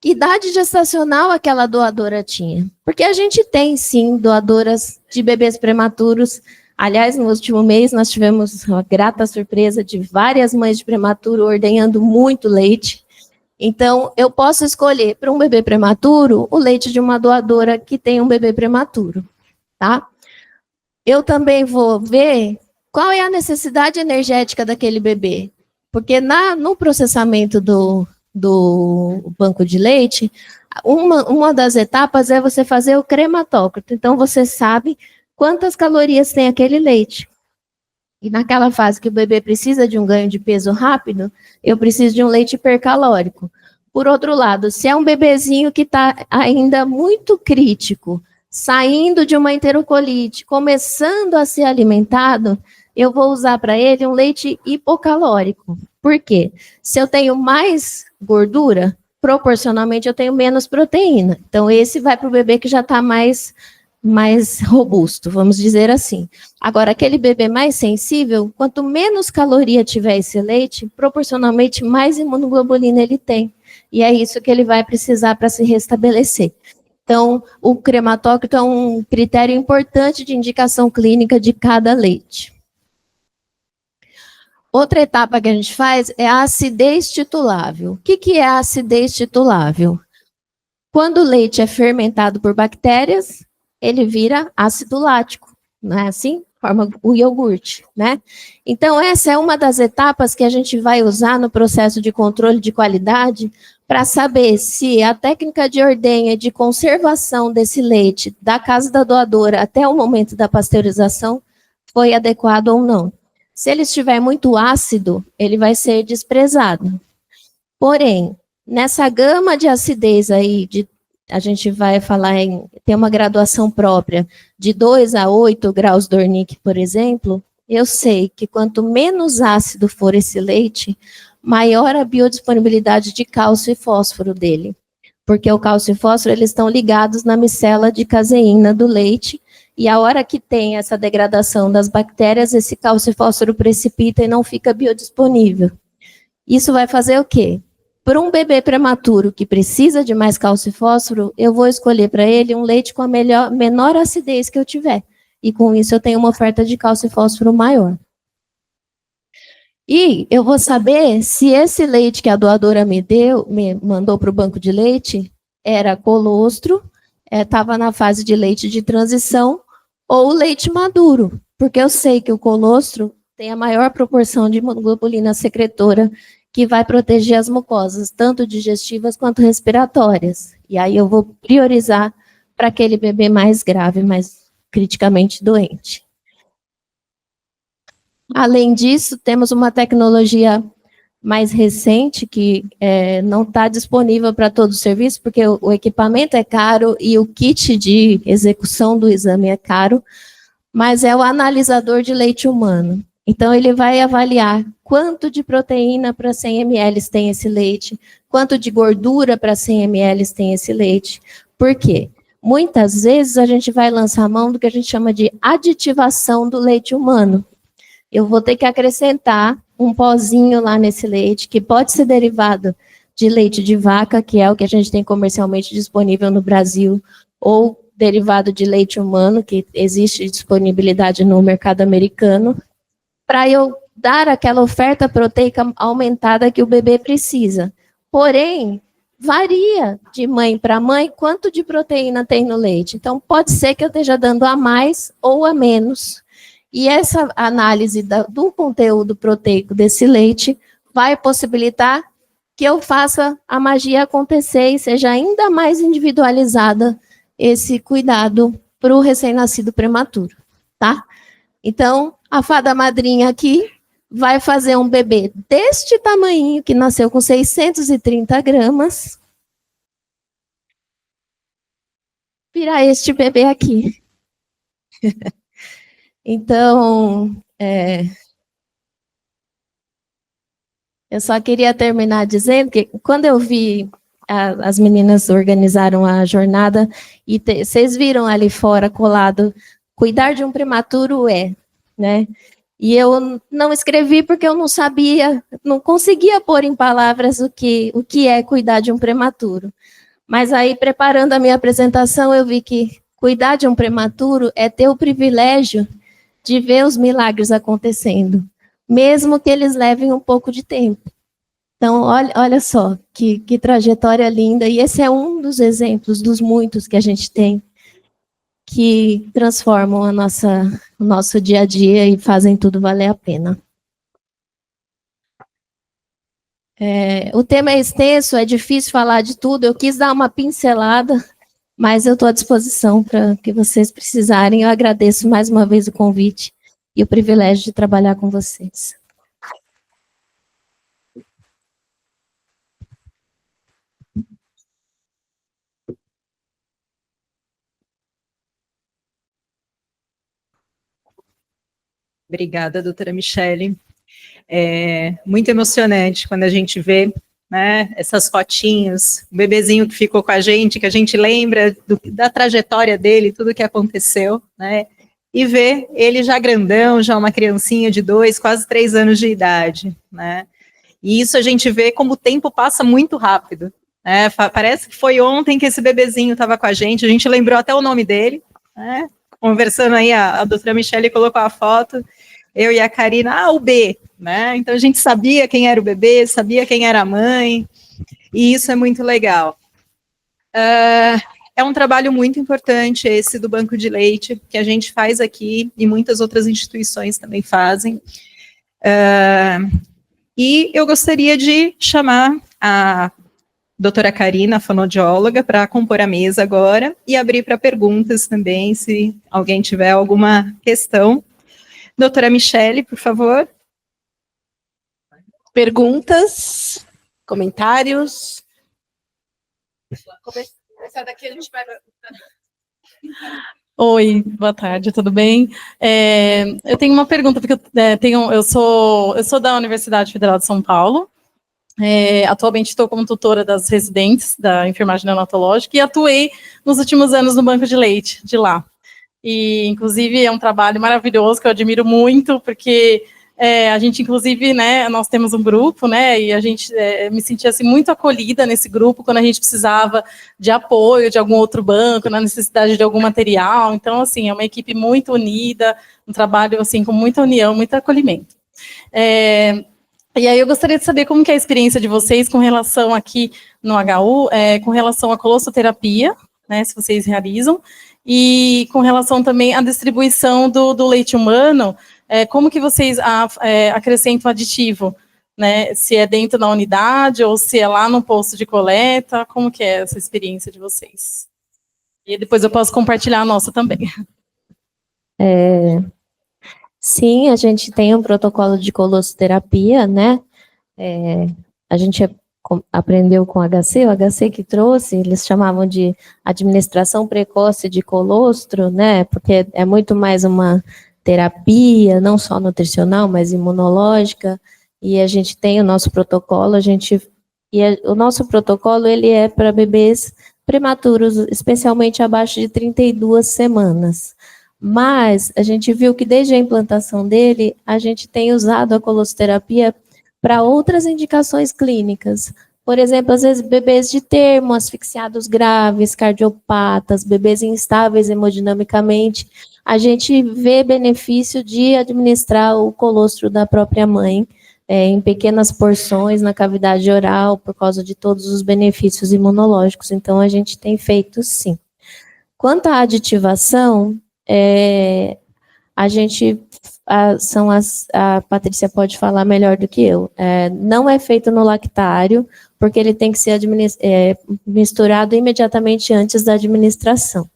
que idade gestacional aquela doadora tinha. Porque a gente tem, sim, doadoras de bebês prematuros. Aliás, no último mês nós tivemos uma grata surpresa de várias mães de prematuro ordenhando muito leite. Então, eu posso escolher para um bebê prematuro o leite de uma doadora que tem um bebê prematuro, tá? Eu também vou ver qual é a necessidade energética daquele bebê. Porque no processamento do banco de leite, uma das etapas é você fazer o crematócrito. Então, você sabe quantas calorias tem aquele leite. E naquela fase que o bebê precisa de um ganho de peso rápido, eu preciso de um leite hipercalórico. Por outro lado, se é um bebezinho que está ainda muito crítico, saindo de uma enterocolite, começando a ser alimentado, eu vou usar para ele um leite hipocalórico. Por quê? Se eu tenho mais gordura, proporcionalmente eu tenho menos proteína. Então, esse vai para o bebê que já está mais robusto, vamos dizer assim. Agora, aquele bebê mais sensível, quanto menos caloria tiver esse leite, proporcionalmente mais imunoglobulina ele tem. E é isso que ele vai precisar para se restabelecer. Então, o crematócrito é um critério importante de indicação clínica de cada leite. Outra etapa que a gente faz é a acidez titulável. O que é a acidez titulável? Quando o leite é fermentado por bactérias, ele vira ácido lático, não é assim? Forma o iogurte, né? Então, essa é uma das etapas que a gente vai usar no processo de controle de qualidade para saber se a técnica de ordenha e de conservação desse leite da casa da doadora até o momento da pasteurização foi adequado ou não. Se ele estiver muito ácido, ele vai ser desprezado. Porém, nessa gama de acidez aí, a gente vai falar tem uma graduação própria de 2 a 8 graus Dornick, por exemplo, eu sei que quanto menos ácido for esse leite, maior a biodisponibilidade de cálcio e fósforo dele. Porque o cálcio e fósforo, eles estão ligados na micela de caseína do leite, e a hora que tem essa degradação das bactérias, esse cálcio e fósforo precipita e não fica biodisponível. Isso vai fazer o quê? Para um bebê prematuro que precisa de mais cálcio e fósforo, eu vou escolher para ele um leite com a menor acidez que eu tiver. E com isso eu tenho uma oferta de cálcio e fósforo maior. E eu vou saber se esse leite que a doadora me mandou para o banco de leite era colostro, estava na fase de leite de transição, ou leite maduro, porque eu sei que o colostro tem a maior proporção de imunoglobulina secretora que vai proteger as mucosas, tanto digestivas quanto respiratórias. E aí eu vou priorizar para aquele bebê mais grave, mais criticamente doente. Além disso, temos uma tecnologia mais recente que não está disponível para todo o serviço, porque o equipamento é caro e o kit de execução do exame é caro, mas é o analisador de leite humano. Então, ele vai avaliar quanto de proteína para 100 ml tem esse leite, quanto de gordura para 100 ml tem esse leite. Por quê? Muitas vezes a gente vai lançar a mão do que a gente chama de aditivação do leite humano. Eu vou ter que acrescentar um pozinho lá nesse leite, que pode ser derivado de leite de vaca, que é o que a gente tem comercialmente disponível no Brasil, ou derivado de leite humano, que existe disponibilidade no mercado americano, para eu dar aquela oferta proteica aumentada que o bebê precisa. Porém, varia de mãe para mãe quanto de proteína tem no leite. Então, pode ser que eu esteja dando a mais ou a menos. E essa análise do conteúdo proteico desse leite vai possibilitar que eu faça a magia acontecer e seja ainda mais individualizada esse cuidado para o recém-nascido prematuro, tá? Então, a fada madrinha aqui vai fazer um bebê deste tamanho, que nasceu com 630 gramas, virar este bebê aqui. Então, eu só queria terminar dizendo que quando eu vi as meninas organizaram a jornada e vocês viram ali fora colado, cuidar de um prematuro né? E eu não escrevi porque eu não sabia, não conseguia pôr em palavras o que é cuidar de um prematuro. Mas aí, preparando a minha apresentação, eu vi que cuidar de um prematuro é ter o privilégio de ver os milagres acontecendo, mesmo que eles levem um pouco de tempo. Então, olha só, que trajetória linda, e esse é um dos exemplos dos muitos que a gente tem, que transformam o nosso dia a dia e fazem tudo valer a pena. O tema é extenso, é difícil falar de tudo, eu quis dar uma pincelada, mas eu estou à disposição para que vocês precisarem. Eu agradeço mais uma vez o convite e o privilégio de trabalhar com vocês. Obrigada, doutora Michele. É muito emocionante quando a gente vê, né, essas fotinhos, o bebezinho que ficou com a gente, que a gente lembra da trajetória dele, tudo que aconteceu, né, e ver ele já grandão, já uma criancinha de 2, quase 3 anos de idade, né, e isso a gente vê como o tempo passa muito rápido, né, parece que foi ontem que esse bebezinho estava com a gente lembrou até o nome dele, né, conversando aí, a doutora Michele colocou a foto, eu e a Karina, o B, né? Então a gente sabia quem era o bebê, sabia quem era a mãe, e isso é muito legal. É um trabalho muito importante esse do banco de leite, que a gente faz aqui, e muitas outras instituições também fazem. E eu gostaria de chamar a doutora Karina, a fonoaudióloga, para compor a mesa agora, e abrir para perguntas também, se alguém tiver alguma questão. Doutora Michele, por favor. Perguntas, comentários. Começar daqui, a gente vai. Oi, boa tarde, tudo bem? Eu tenho uma pergunta, porque eu sou da Universidade Federal de São Paulo. Atualmente estou como tutora das residentes da enfermagem neonatológica e atuei nos últimos anos no banco de leite de lá. E, inclusive, é um trabalho maravilhoso que eu admiro muito, porque a gente, inclusive, né, nós temos um grupo, né, e a gente me sentia assim, muito acolhida nesse grupo quando a gente precisava de apoio de algum outro banco, na necessidade de algum material. Então, assim, é uma equipe muito unida, um trabalho assim, com muita união, muito acolhimento. E aí eu gostaria de saber como que é a experiência de vocês com relação aqui no HU, com relação à colossoterapia, né, se vocês realizam, e com relação também à distribuição do leite humano, como que vocês acrescentam aditivo, né? Se é dentro da unidade ou se é lá no posto de coleta, como que é essa experiência de vocês? E depois eu posso compartilhar a nossa também. Sim, a gente tem um protocolo de colossoterapia, né? A gente aprendeu com o HC que trouxe, eles chamavam de administração precoce de colostro, né? Porque é muito mais uma terapia, não só nutricional, mas imunológica, e a gente tem o nosso protocolo, o nosso protocolo, ele é para bebês prematuros, especialmente abaixo de 32 semanas. Mas a gente viu que desde a implantação dele, a gente tem usado a colossoterapia para outras indicações clínicas. Por exemplo, às vezes bebês de termo, asfixiados graves, cardiopatas, bebês instáveis hemodinamicamente, a gente vê benefício de administrar o colostro da própria mãe em pequenas porções na cavidade oral, por causa de todos os benefícios imunológicos. Então, a gente tem feito sim. Quanto à aditivação, a gente, a Patrícia pode falar melhor do que eu, não é feito no lactário, porque ele tem que ser misturado imediatamente antes da administração.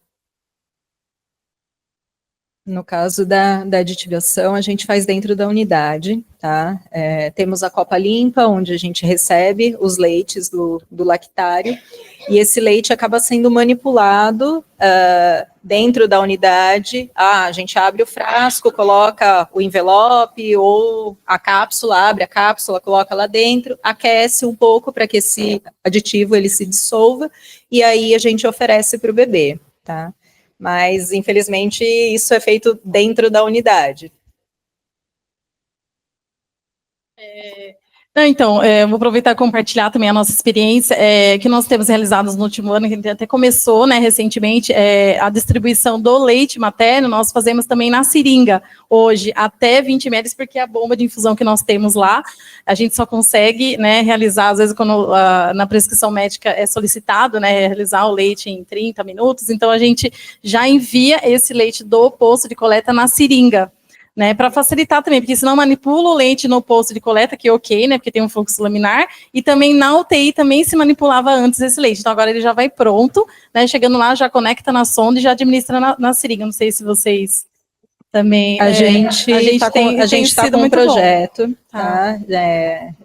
No caso da aditivação, a gente faz dentro da unidade, tá? Temos a copa limpa, onde a gente recebe os leites do lactário, e esse leite acaba sendo manipulado dentro da unidade. A gente abre o frasco, coloca o envelope ou a cápsula, abre a cápsula, coloca lá dentro, aquece um pouco para que esse aditivo ele se dissolva, e aí a gente oferece para o bebê, tá? Mas, infelizmente, isso é feito dentro da unidade. Então, eu vou aproveitar e compartilhar também a nossa experiência, que nós temos realizado no último ano, que até começou, né, recentemente, a distribuição do leite materno, nós fazemos também na seringa, hoje, até 20 ml, porque a bomba de infusão que nós temos lá, a gente só consegue, né, realizar, às vezes, quando na prescrição médica é solicitado, né, realizar o leite em 30 minutos, então a gente já envia esse leite do posto de coleta na seringa, né, para facilitar também, porque senão manipula o leite no posto de coleta, que é ok, né, porque tem um fluxo laminar, e também na UTI também se manipulava antes esse leite, então agora ele já vai pronto, né, chegando lá, já conecta na sonda e já administra na seringa, não sei se vocês também... A gente está com um projeto, tá?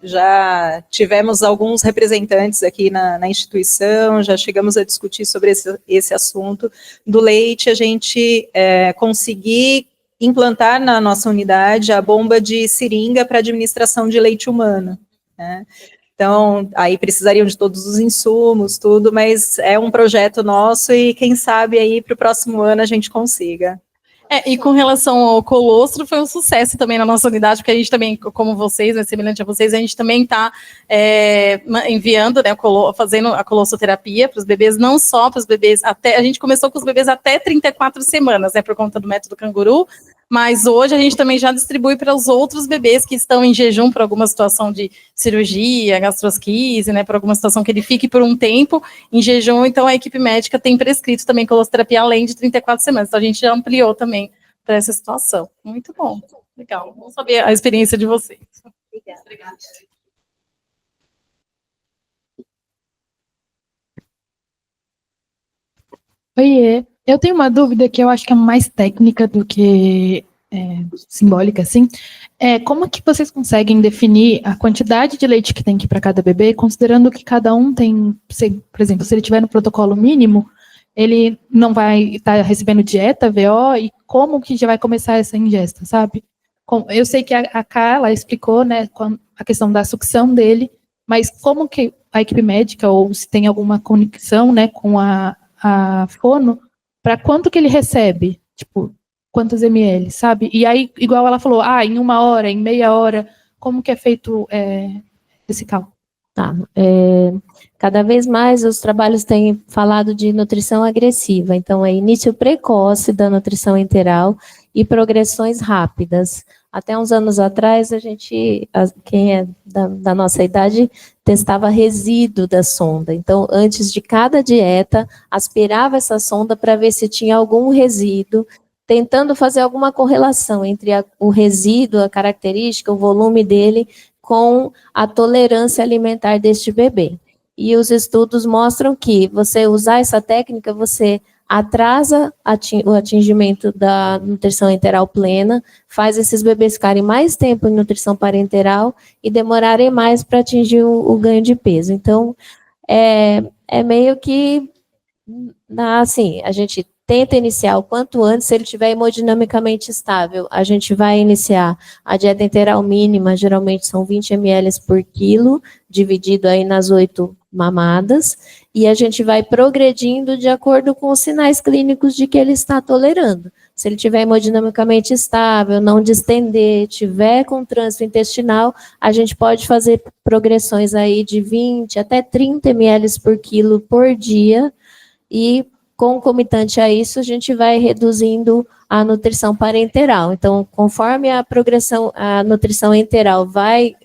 Já tivemos alguns representantes aqui na instituição, já chegamos a discutir sobre esse assunto do leite, a gente conseguir implantar na nossa unidade a bomba de seringa para administração de leite humano, né? Então, aí precisariam de todos os insumos, tudo, mas é um projeto nosso e quem sabe aí para o próximo ano a gente consiga. E com relação ao colostro, foi um sucesso também na nossa unidade, porque a gente também, como vocês, né, semelhante a vocês, a gente também está enviando, né, fazendo a colostroterapia para os bebês, não só para os bebês, a gente começou com os bebês até 34 semanas, né, por conta do método canguru, mas hoje a gente também já distribui para os outros bebês que estão em jejum por alguma situação de cirurgia, gastrosquise, né, por alguma situação que ele fique por um tempo em jejum, então a equipe médica tem prescrito também colostroterapia além de 34 semanas, então a gente já ampliou também para essa situação. Muito bom, legal, vamos saber a experiência de vocês. Obrigada. Oiê, eu tenho uma dúvida que eu acho que é mais técnica do que simbólica, assim. Como que vocês conseguem definir a quantidade de leite que tem que ir para cada bebê, considerando que cada um tem, por exemplo, se ele tiver no protocolo mínimo, ele não vai estar recebendo dieta, VO, e como que já vai começar essa ingesta, sabe? Eu sei que a Carla explicou, né, a questão da sucção dele, mas como que a equipe médica, ou se tem alguma conexão, né, com a fono, para quanto que ele recebe, tipo, quantos ml, sabe? E aí, igual ela falou, em 1 hora, em meia hora, como que é feito esse cálculo? Tá. Cada vez mais os trabalhos têm falado de nutrição agressiva, então é início precoce da nutrição enteral e progressões rápidas. Até uns anos atrás, quem é da nossa idade, testava resíduo da sonda. Então, antes de cada dieta, aspirava essa sonda para ver se tinha algum resíduo, tentando fazer alguma correlação entre o resíduo, a característica, o volume dele, com a tolerância alimentar deste bebê. E os estudos mostram que você usar essa técnica, você atrasa o atingimento da nutrição enteral plena, faz esses bebês ficarem mais tempo em nutrição parenteral e demorarem mais para atingir o ganho de peso. Então, é meio que, assim, a gente tenta iniciar o quanto antes, se ele estiver hemodinamicamente estável, a gente vai iniciar a dieta enteral mínima, geralmente são 20 ml por quilo, dividido aí nas 8 mamadas, e a gente vai progredindo de acordo com os sinais clínicos de que ele está tolerando. Se ele estiver hemodinamicamente estável, não distender, tiver com trânsito intestinal, a gente pode fazer progressões aí de 20 até 30 ml por quilo por dia, e concomitante a isso, a gente vai reduzindo a nutrição parenteral. Então, conforme a progressão, a nutrição enteral vai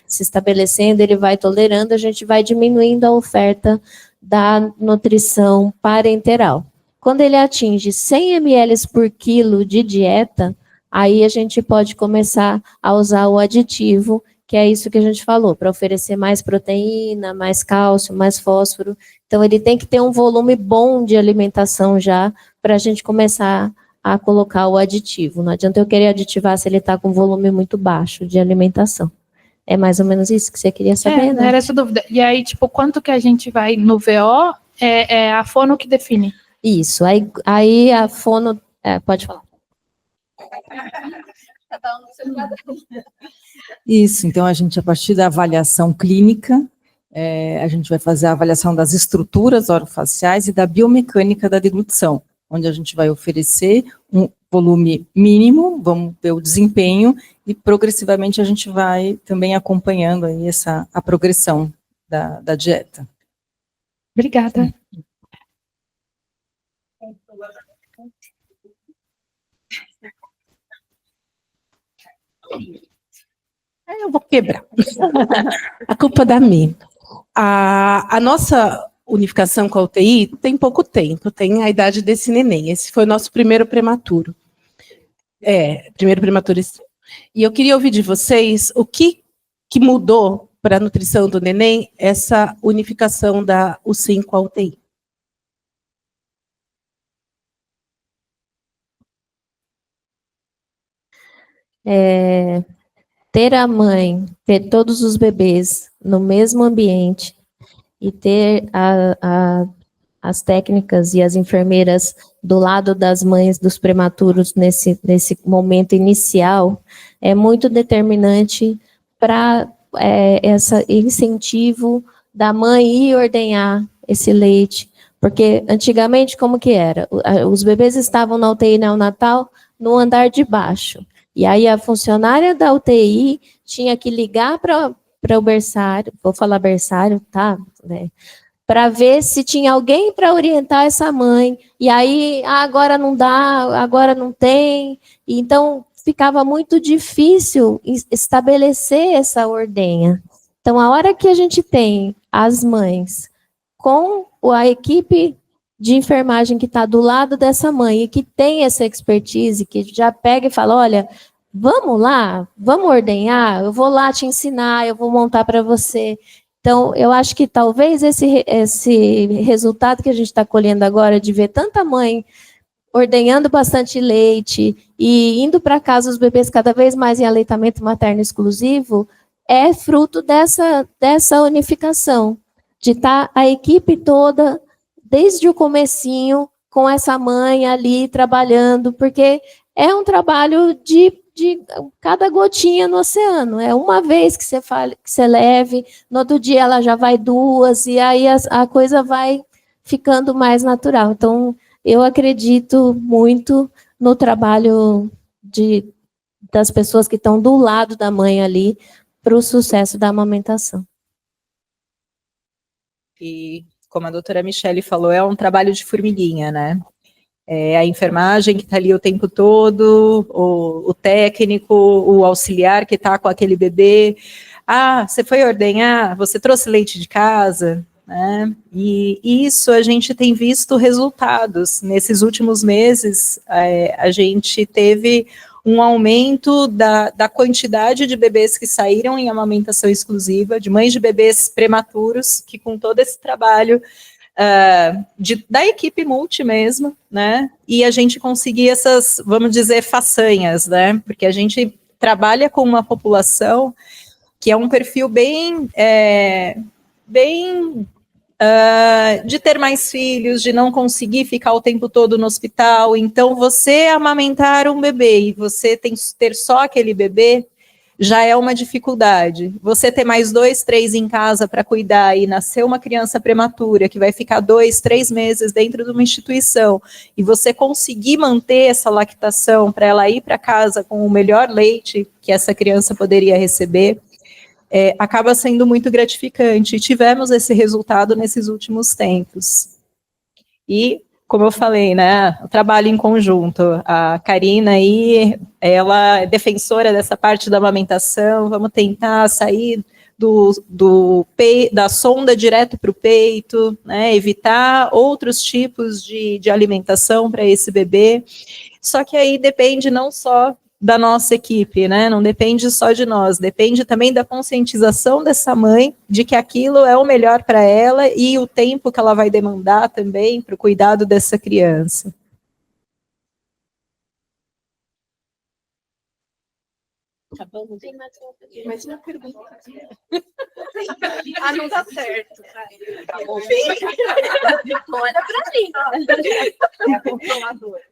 se estabelecendo, ele vai tolerando, a gente vai diminuindo a oferta da nutrição parenteral. Quando ele atinge 100 ml por quilo de dieta, aí a gente pode começar a usar o aditivo, que é isso que a gente falou, para oferecer mais proteína, mais cálcio, mais fósforo. Então, ele tem que ter um volume bom de alimentação já, para a gente começar a colocar o aditivo. Não adianta eu querer aditivar se ele está com volume muito baixo de alimentação. É mais ou menos isso que você queria saber, né? Era essa dúvida. E aí, tipo, quanto que a gente vai no VO, é a fono que define. Isso, aí a fono... pode falar. Isso, então a gente, a partir da avaliação clínica, a gente vai fazer a avaliação das estruturas orofaciais e da biomecânica da deglutição, onde a gente vai oferecer um volume mínimo, vamos ver o desempenho, e progressivamente a gente vai também acompanhando aí a progressão da dieta. Obrigada. Eu vou quebrar. A culpa é da minha. A nossa unificação com a UTI tem pouco tempo, tem a idade desse neném. Esse foi o nosso primeiro prematuro. Primeiro prematuro. E eu queria ouvir de vocês o que mudou para a nutrição do neném essa unificação da UCIM com a UTI. Ter a mãe, ter todos os bebês no mesmo ambiente e ter as técnicas e as enfermeiras do lado das mães dos prematuros nesse momento inicial é muito determinante para esse incentivo da mãe ir ordenhar esse leite, porque antigamente como que era? Os bebês estavam na UTI neonatal no andar de baixo, e aí a funcionária da UTI tinha que ligar para o berçário, vou falar berçário, tá? Para ver se tinha alguém para orientar essa mãe, e aí, agora não dá, agora não tem, então ficava muito difícil estabelecer essa ordenha. Então, a hora que a gente tem as mães com a equipe de enfermagem que está do lado dessa mãe e que tem essa expertise, que já pega e fala, olha, vamos lá, vamos ordenhar, eu vou lá te ensinar, eu vou montar para você. Então, eu acho que talvez esse resultado que a gente está colhendo agora, de ver tanta mãe ordenhando bastante leite e indo para casa os bebês cada vez mais em aleitamento materno exclusivo, é fruto dessa unificação, de estar a equipe toda, desde o comecinho, com essa mãe ali trabalhando, porque é um trabalho de cada gotinha no oceano. É uma vez que você leve, no outro dia ela já vai duas, e aí a coisa vai ficando mais natural. Então, eu acredito muito no trabalho das pessoas que estão do lado da mãe ali para o sucesso da amamentação. E, como a doutora Michele falou, é um trabalho de formiguinha, né? A enfermagem que está ali o tempo todo, o técnico, o auxiliar que está com aquele bebê. Você foi ordenhar? Você trouxe leite de casa? Né? E isso a gente tem visto resultados. Nesses últimos meses, a gente teve um aumento da quantidade de bebês que saíram em amamentação exclusiva, de mães de bebês prematuros, que com todo esse trabalho da equipe multi mesmo, né, e a gente conseguir essas, vamos dizer, façanhas, né, porque a gente trabalha com uma população que é um perfil bem de ter mais filhos, de não conseguir ficar o tempo todo no hospital. Então, você amamentar um bebê e você ter só aquele bebê já é uma dificuldade. Você ter mais 2, 3 em casa para cuidar e nascer uma criança prematura que vai ficar 2, 3 meses dentro de uma instituição e você conseguir manter essa lactação para ela ir para casa com o melhor leite que essa criança poderia receber, acaba sendo muito gratificante. E tivemos esse resultado nesses últimos tempos. E, como eu falei, né, o trabalho em conjunto, a Karina aí, ela é defensora dessa parte da amamentação, vamos tentar sair da sonda direto para o peito, né, evitar outros tipos de alimentação para esse bebê, só que aí depende não só da nossa equipe, né, não depende só de nós, depende também da conscientização dessa mãe, de que aquilo é o melhor para ela e o tempo que ela vai demandar também para o cuidado dessa criança. Tem mais uma pergunta. Ah, não dá certo. Olha pra mim. É a controladora.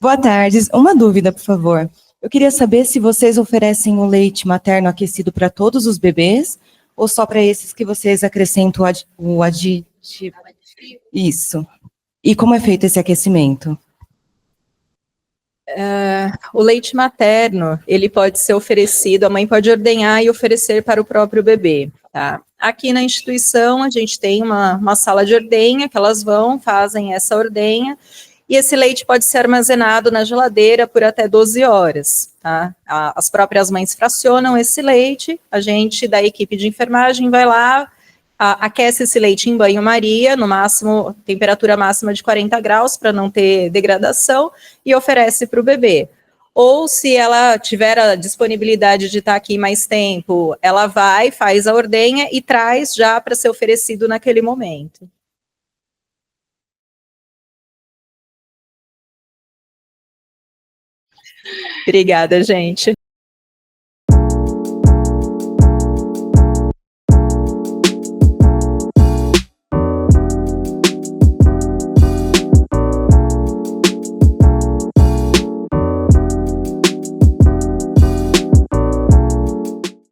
Boa tarde. Uma dúvida, por favor. Eu queria saber se vocês oferecem o leite materno aquecido para todos os bebês ou só para esses que vocês acrescentam o aditivo. Isso. E como é feito esse aquecimento? O leite materno, ele pode ser oferecido, a mãe pode ordenhar e oferecer para o próprio bebê, tá? Aqui na instituição, a gente tem uma sala de ordenha, que elas vão, fazem essa ordenha, e esse leite pode ser armazenado na geladeira por até 12 horas, tá? As próprias mães fracionam esse leite, a gente da equipe de enfermagem vai lá, aquece esse leite em banho-maria, no máximo, temperatura máxima de 40 graus, para não ter degradação, e oferece para o bebê. Ou, se ela tiver a disponibilidade de estar aqui mais tempo, ela vai, faz a ordenha e traz já para ser oferecido naquele momento. Obrigada, gente.